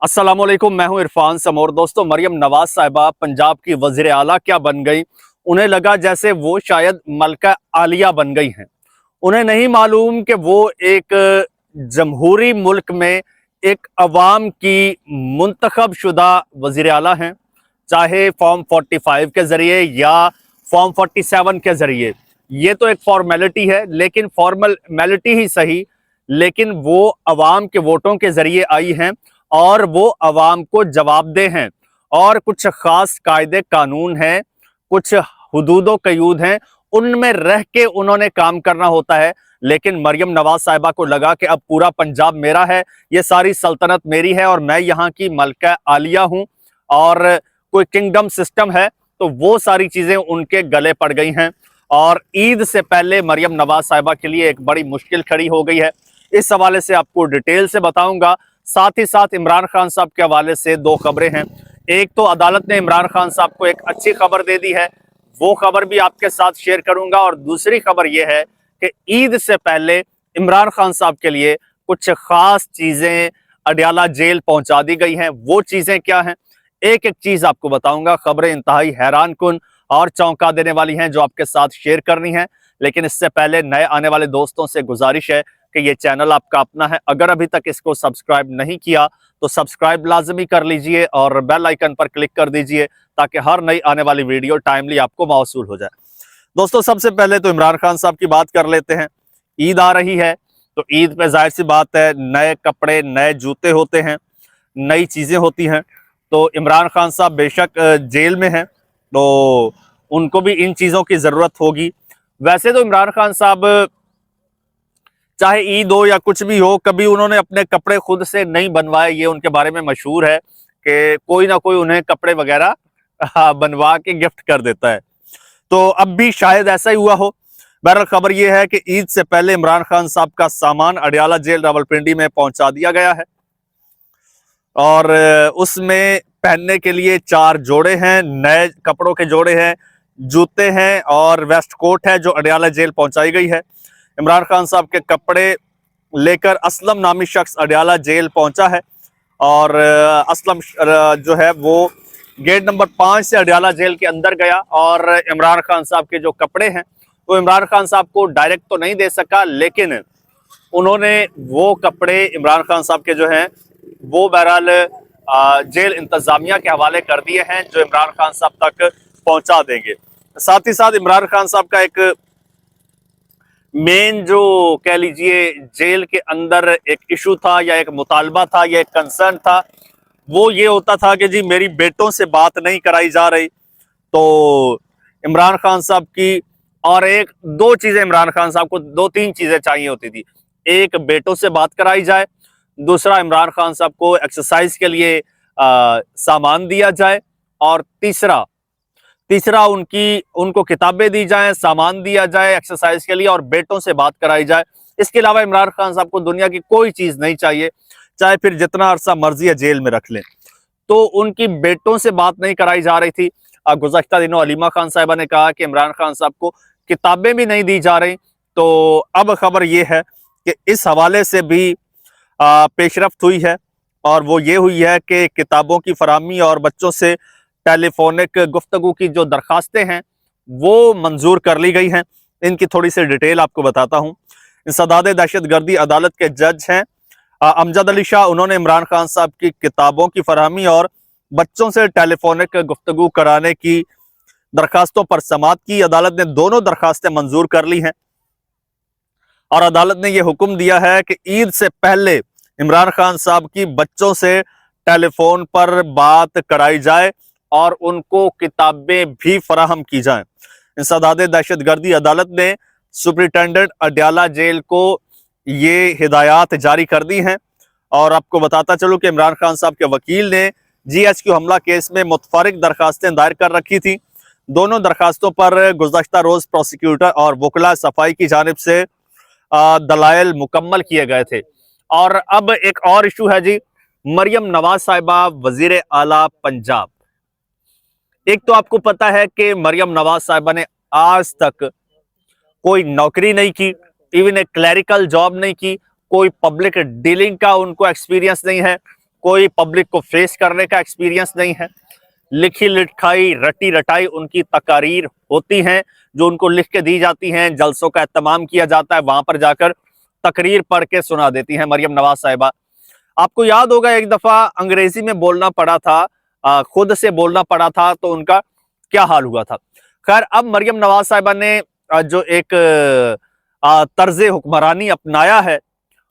अस्सलाम वालेकुम, मैं हूं इरफान समोर। दोस्तों, मरियम नवाज साहिबा पंजाब की वजीर आला क्या बन गई। उन्हें लगा जैसे वो शायद मलका आलिया बन गई हैं। उन्हें नहीं मालूम कि वो एक जमहूरी मुल्क में एक अवाम की मुंतखब शुदा वजीर आला हैं, चाहे फॉर्म 45 के जरिए या फॉर्म 47 के जरिए। ये तो एक फॉर्मेलिटी है, लेकिन फॉर्मेलिटी ही सही, लेकिन वो अवाम के वोटों के जरिए आई हैं और वो अवाम को जवाबदेह हैं। और कुछ खास कायदे कानून हैं, कुछ हुदूदो कयूद हैं, उनमें रह के उन्होंने काम करना होता है। लेकिन मरियम नवाज साहिबा को लगा कि अब पूरा पंजाब मेरा है, ये सारी सल्तनत मेरी है और मैं यहाँ की मलका आलिया हूँ और कोई किंगडम सिस्टम है, तो वो सारी चीजें उनके गले पड़ गई हैं। और ईद से पहले मरियम नवाज साहिबा के लिए एक बड़ी मुश्किल खड़ी हो गई है। इस हवाले से आपको डिटेल से बताऊंगा। साथ ही साथ इमरान खान साहब के हवाले से दो खबरें हैं। एक तो अदालत ने इमरान खान साहब को एक अच्छी खबर दे दी है, वो खबर भी आपके साथ शेयर करूंगा। और दूसरी खबर यह है कि ईद से पहले इमरान खान साहब के लिए कुछ खास चीजें अडयाला जेल पहुंचा दी गई हैं। वो चीजें क्या हैं, एक एक चीज आपको बताऊंगा। खबरें इंतहाई हैरान कुन और चौंका देने वाली हैं जो आपके साथ शेयर करनी है। लेकिन इससे पहले नए आने वाले दोस्तों से गुजारिश है कि ये चैनल आपका अपना है, अगर अभी तक इसको सब्सक्राइब नहीं किया तो सब्सक्राइब लाजमी कर लीजिए और बेल आइकन पर क्लिक कर दीजिए ताकि हर नई आने वाली वीडियो टाइमली आपको मौसूल हो जाए। दोस्तों, सबसे पहले तो इमरान खान साहब की बात कर लेते हैं। ईद आ रही है तो ईद पे जाहिर सी बात है नए कपड़े, नए जूते होते हैं, नई चीजें होती हैं। तो इमरान खान साहब बेशक जेल में हैं, तो उनको भी इन चीजों की जरूरत होगी। वैसे तो इमरान खान साहब चाहे ईद हो या कुछ भी हो, कभी उन्होंने अपने कपड़े खुद से नहीं बनवाए। ये उनके बारे में मशहूर है कि कोई ना कोई उन्हें कपड़े वगैरह बनवा के गिफ्ट कर देता है। तो अब भी शायद ऐसा ही हुआ हो। बहरहाल खबर यह है कि ईद से पहले इमरान खान साहब का सामान अडयाला जेल रावलपिंडी में पहुंचा दिया गया है और उसमें पहनने के लिए 4 जोड़े हैं, नए कपड़ों के जोड़े हैं, जूते हैं और वेस्ट कोट है जो अडयाला जेल पहुंचाई गई है। इमरान खान साहब के कपड़े लेकर असलम नामी शख्स अडयाला जेल पहुंचा है और असलम जो है वो गेट नंबर 5 से अडयाला जेल के अंदर गया और इमरान खान साहब के जो कपड़े हैं वो इमरान खान साहब को डायरेक्ट तो नहीं दे सका, लेकिन उन्होंने वो कपड़े इमरान खान साहब के जो हैं वो बहरहाल जेल इंतजामिया के हवाले कर दिए हैं, जो इमरान खान साहब तक पहुंचा देंगे। साथ ही साथ इमरान खान साहब का एक मेन जो कह लीजिए जेल के अंदर एक इशू था या एक मुतालबा था या एक कंसर्न था, वो ये होता था कि जी मेरी बेटों से बात नहीं कराई जा रही। तो इमरान खान साहब की और एक दो चीजें, इमरान खान साहब को 2-3 चीजें चाहिए होती थी। एक, बेटों से बात कराई जाए। दूसरा, इमरान खान साहब को एक्सरसाइज के लिए सामान दिया जाए। और तीसरा उनको किताबें दी जाएं, सामान दिया जाए एक्सरसाइज के लिए और बेटों से बात कराई जाए। इसके अलावा इमरान खान साहब को दुनिया की कोई चीज नहीं चाहिए, चाहे फिर जितना अरसा मर्जी है जेल में रख लें। तो उनकी बेटों से बात नहीं कराई जा रही थी। गुज़श्ता दिनों अलीमा खान साहिबा ने कहा कि इमरान खान साहब को किताबें भी नहीं दी जा रही। तो अब खबर यह है कि इस हवाले से भी पेशरफ्त हुई है और वो ये हुई है कि किताबों की फराहमी और बच्चों से टेलीफोनिक गुफ्तगू की जो दरखास्तें हैं वो मंजूर कर ली गई हैं। इनकी थोड़ी सी डिटेल आपको बताता हूँ। इंसदाद दहशतगर्दी अदालत के जज हैं अमजद अली शाह। उन्होंने इमरान खान साहब की किताबों की फराहमी और बच्चों से टेलीफोनिक गुफ्तगू कराने की दरखास्तों पर समाअत की। अदालत ने दोनों दरखास्तें मंजूर कर ली हैं और अदालत ने यह हुक्म दिया है कि ईद से पहले इमरान खान साहब की बच्चों से टेलीफोन पर बात कराई जाए और उनको किताबें भी फराहम की जाएं। इंसदाद दहशतगर्दी अदालत ने सुप्रिंटेंडेंट अडयाला जेल को ये हिदायत जारी कर दी हैं। और आपको बताता चलूं कि इमरान खान साहब के वकील ने GHQ हमला केस में मुतफरिक दरखास्तें दायर कर रखी थी। दोनों दरखास्तों पर गुज़श्ता रोज प्रोसिक्यूटर और वकला सफाई की जानिब से दलाइल मुकम्मल किए गए थे। और अब एक और इशू है जी, मरियम नवाज साहिबा वजीर आला पंजाब। एक तो आपको पता है कि मरियम नवाज साहिबा ने आज तक कोई नौकरी नहीं की, इवन एक क्लरिकल जॉब नहीं की, कोई पब्लिक डीलिंग का उनको एक्सपीरियंस नहीं है। कोई पब्लिक को फेस करने का एक्सपीरियंस नहीं है। लिखी लिखाई रटी रटाई उनकी तकारीर होती हैं जो उनको लिख के दी जाती हैं, जलसों का एहतमाम किया जाता है, वहां पर जाकर तकरीर पढ़ के सुना देती हैं मरियम नवाज साहिबा। आपको याद होगा एक दफा अंग्रेजी में बोलना पड़ा था, खुद से बोलना पड़ा था, तो उनका क्या हाल हुआ था। खैर अब मरियम नवाज साहिबा ने जो एक तर्ज हुक्मरानी अपनाया है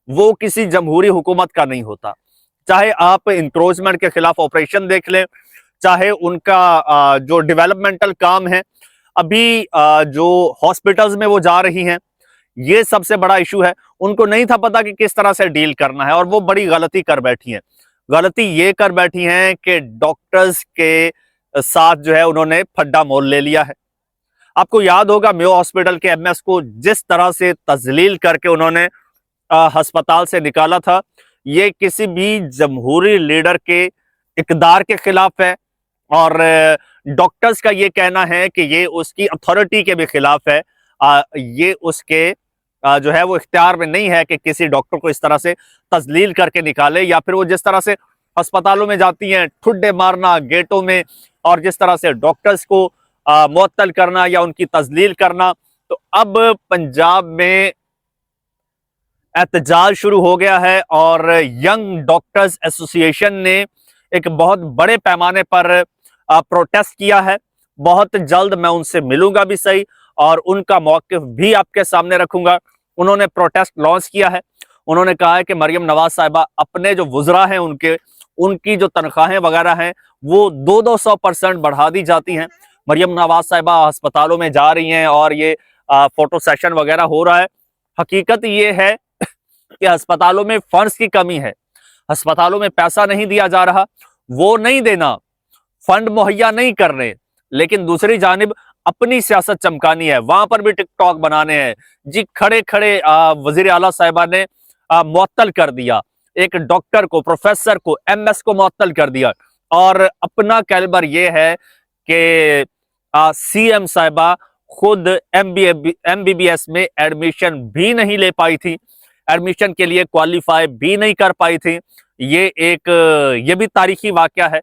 वो किसी जमहूरी हुकूमत का नहीं होता। चाहे आप इंक्रोचमेंट के खिलाफ ऑपरेशन देख लें, चाहे उनका जो डेवलपमेंटल काम है, अभी जो हॉस्पिटल्स में वो जा रही हैं, ये सबसे बड़ा इशू है। उनको नहीं था पता कि किस तरह से डील करना है और वो बड़ी गलती कर बैठी हैं। गलती ये कर बैठी हैं कि डॉक्टर्स के साथ जो है उन्होंने फड्डा मोल ले लिया है। आपको याद होगा मेयो हॉस्पिटल के एमएस को जिस तरह से तजलील करके उन्होंने अस्पताल से निकाला था, ये किसी भी जमहूरी लीडर के इक़दार के खिलाफ है और डॉक्टर्स का ये कहना है कि ये उसकी अथॉरिटी के भी खिलाफ है। ये उसके जो है वो इख्तियार में नहीं है कि किसी डॉक्टर को इस तरह से तजलील करके निकाले, या फिर वो जिस तरह से अस्पतालों में जाती हैं ठुड्डे मारना गेटों में और जिस तरह से डॉक्टर्स को मुअत्तल करना या उनकी तजलील करना। तो अब पंजाब में एहतजाज शुरू हो गया है और यंग डॉक्टर्स एसोसिएशन ने एक बहुत बड़े पैमाने पर प्रोटेस्ट किया है। बहुत जल्द मैं उनसे मिलूंगा भी सही और उनका मौक़िफ़ भी आपके सामने रखूंगा। उन्होंने प्रोटेस्ट लॉन्च किया है। उन्होंने कहा है कि मरियम नवाज साहिबा अपने जो वुज़रा हैं उनकी जो तनख्वाहें वगैरह हैं वो 200% बढ़ा दी जाती हैं। मरियम नवाज साहिबा अस्पतालों में जा रही हैं और ये फोटो सेशन वगैरह हो रहा है। हकीकत ये है कि अस्पतालों में फंड्स की कमी है, अस्पतालों में पैसा नहीं दिया जा रहा, वो नहीं देना, फंड मुहैया नहीं कर रहे, लेकिन दूसरी जानिब अपनी सियासत चमकानी है, वहां पर भी टिकटॉक बनाने हैं जी। खड़े खड़े वजीर आला साहिबा ने मुअत्तल कर दिया एक डॉक्टर को, प्रोफेसर को, एमएस को मुअत्तल कर दिया और अपना कैलिबर ये है कि सीएम साहिबा खुद एमबीबीएस में एडमिशन भी नहीं ले पाई थी, एडमिशन के लिए क्वालिफाई भी नहीं कर पाई थी। ये भी तारीखी वाकया है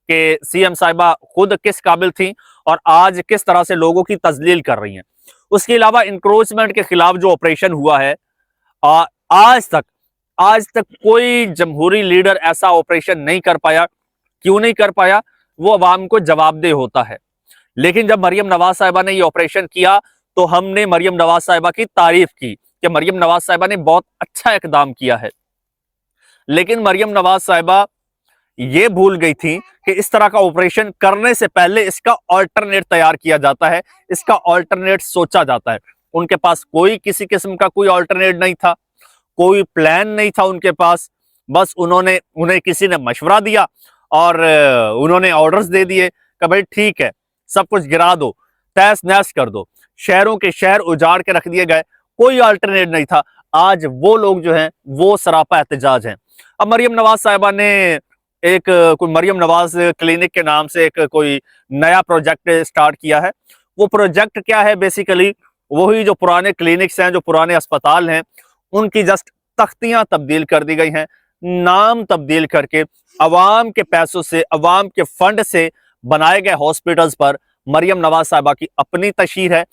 कि सीएम साहिबा खुद किस काबिल थी और आज किस तरह से लोगों की तजलील कर रही हैं। उसके अलावा इंक्रोचमेंट के खिलाफ जो ऑपरेशन हुआ है, आज तक कोई जमहूरी लीडर ऐसा ऑपरेशन नहीं कर पाया। क्यों नहीं कर पाया? वो अवाम को जवाबदेह होता है। लेकिन जब मरियम नवाज साहिबा ने ये ऑपरेशन किया तो हमने मरियम नवाज साहिबा की तारीफ की कि मरियम नवाज साहिबा ने बहुत अच्छा इकदाम किया है। लेकिन मरियम नवाज साहिबा ये भूल गई थी कि इस तरह का ऑपरेशन करने से पहले इसका ऑल्टरनेट तैयार किया जाता है, इसका ऑल्टरनेट सोचा जाता है। उनके पास कोई किसी किस्म का कोई ऑल्टरनेट नहीं था, कोई प्लान नहीं था उनके पास। बस उन्हें किसी ने मशवरा दिया और उन्होंने ऑर्डर्स दे दिए कि भाई ठीक है, सब कुछ गिरा दो, तहस नहस कर दो, शहरों के शहर उजाड़ के रख दिए गए, कोई अल्टरनेट नहीं था। आज वो लोग जो हैं वो सरापा एहतजाज हैं। अब मरियम नवाज साहिबा ने कोई मरियम नवाज क्लिनिक के नाम से कोई नया प्रोजेक्ट स्टार्ट किया है। वो प्रोजेक्ट क्या है? बेसिकली वही जो पुराने क्लिनिक्स हैं, जो पुराने अस्पताल हैं, उनकी जस्ट तख्तियां तब्दील कर दी गई हैं, नाम तब्दील करके अवाम के पैसों से, अवाम के फंड से बनाए गए हॉस्पिटल्स पर मरियम नवाज साहिबा की अपनी तशहीर है।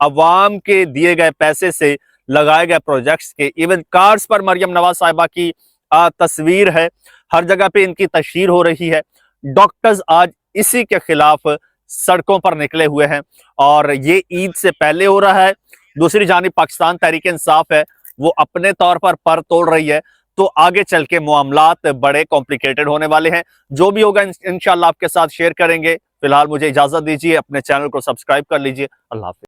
अवाम के दिए गए पैसे से लगाए गए प्रोजेक्ट्स के इवन कार्ड्स पर मरियम नवाज साहिबा की तस्वीर है। हर जगह पे इनकी तशहीर हो रही है। डॉक्टर्स आज इसी के खिलाफ सड़कों पर निकले हुए हैं और ये ईद से पहले हो रहा है। दूसरी जानिब पाकिस्तान तहरीक इंसाफ है, वो अपने तौर पर तोड़ रही है। तो आगे चल के मामलात बड़े कॉम्प्लिकेटेड होने वाले हैं। जो भी होगा इंशाल्लाह आपके साथ शेयर करेंगे। फिलहाल मुझे इजाजत दीजिए, अपने चैनल को सब्सक्राइब कर लीजिए। अल्लाह हाफिज़।